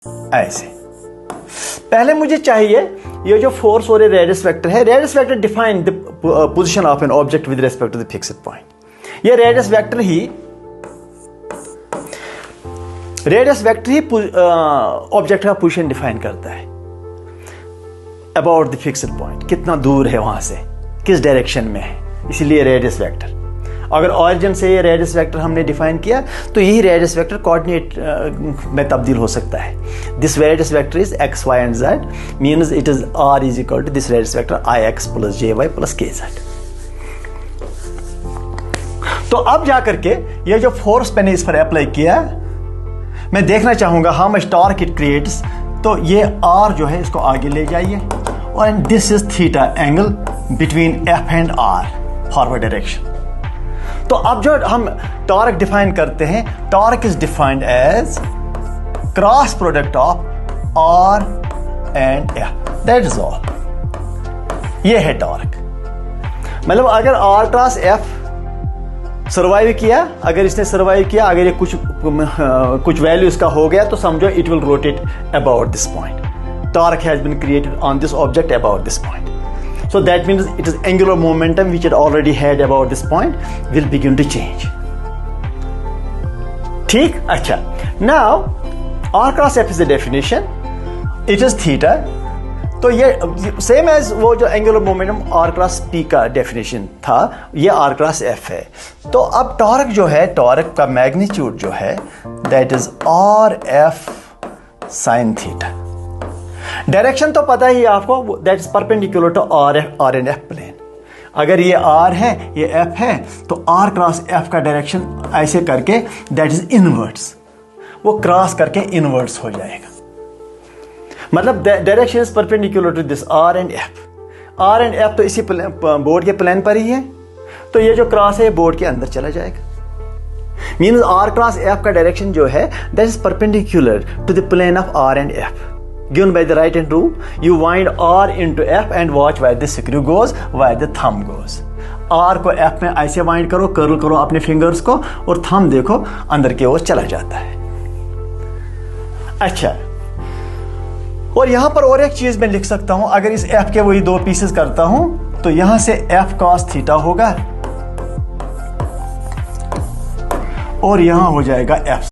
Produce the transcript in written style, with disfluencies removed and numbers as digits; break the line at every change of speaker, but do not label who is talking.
ऐसे। पहले मुझे चाहिए ये जो फोर्स और रेडियस वेक्टर है, radius vector define the position of an object with respect to the fixed point. ये रेडियस वेक्टर ही ऑब्जेक्ट का पोजीशन डिफाइन करता है अबाउट द फिक्स्ड पॉइंट, कितना दूर है वहां से, किस डायरेक्शन में है, इसीलिए रेडियस वेक्टर। अगर ऑरिजिन से ये रेडियस वेक्टर हमने डिफाइन किया तो यही रेडियस वेक्टर कोऑर्डिनेट में तब्दील हो सकता है। This radius vector is X Y and Z, means it is R is equal to this radius vector I X plus J Y plus K Z. तो अब जाकर के ये जो फोर्स मैंने इस पर अप्लाई किया, मैं देखना चाहूंगा how much torque it creates. तो ये आर जो है इसको आगे ले जाइए और this is theta angle between F and R forward direction. तो अब जो हम टॉर्क डिफाइन करते हैं, torque is defined as cross product of R and F, that is all. ये है टॉर्क। मतलब अगर आर क्रॉस एफ सर्वाइव किया, अगर इसने सर्वाइव किया, अगर ये कुछ वैल्यू इसका हो गया तो समझो it will rotate about this point. Torque has been created on this object about this point. So that means it is angular momentum which it already had about this point will begin to change. ठीक? अच्छा. Now R cross F is the definition. It is theta. तो ये same as वो जो angular momentum R cross P का definition था, ये R cross F है. तो अब टॉर्क जो है, टॉर्क का मैग्नीट्यूड जो है, that is RF sine theta. Direction तो पता ही आपको, that is perpendicular to R and F plane. अगर ये R है, ये F है, तो R क्रॉस F का डायरेक्शन ऐसे करके दैट इज इनवर्ड्स, वो क्रॉस करके इनवर्ड्स हो जाएगा. मतलब direction is perpendicular to this R and F. R and F तो इसी बोर्ड के प्लेन पर ही है, तो ये जो क्रॉस है बोर्ड के अंदर चला जाएगा. मीन्स R क्रॉस F का डायरेक्शन जो है that is perpendicular to the plane of R and F. Given by the right hand rule, you wind R into F and watch where the screw goes, where the thumb goes. R को F में ऐसे wind करो, curl करो अपने fingers को, और thumb देखो अंदर की ओर चला जाता है. अच्छा, और यहां पर और एक चीज मैं लिख सकता हूं. अगर इस F के वही दो पीसेस करता हूं तो यहां से F cos थीटा होगा और यहां हो जाएगा F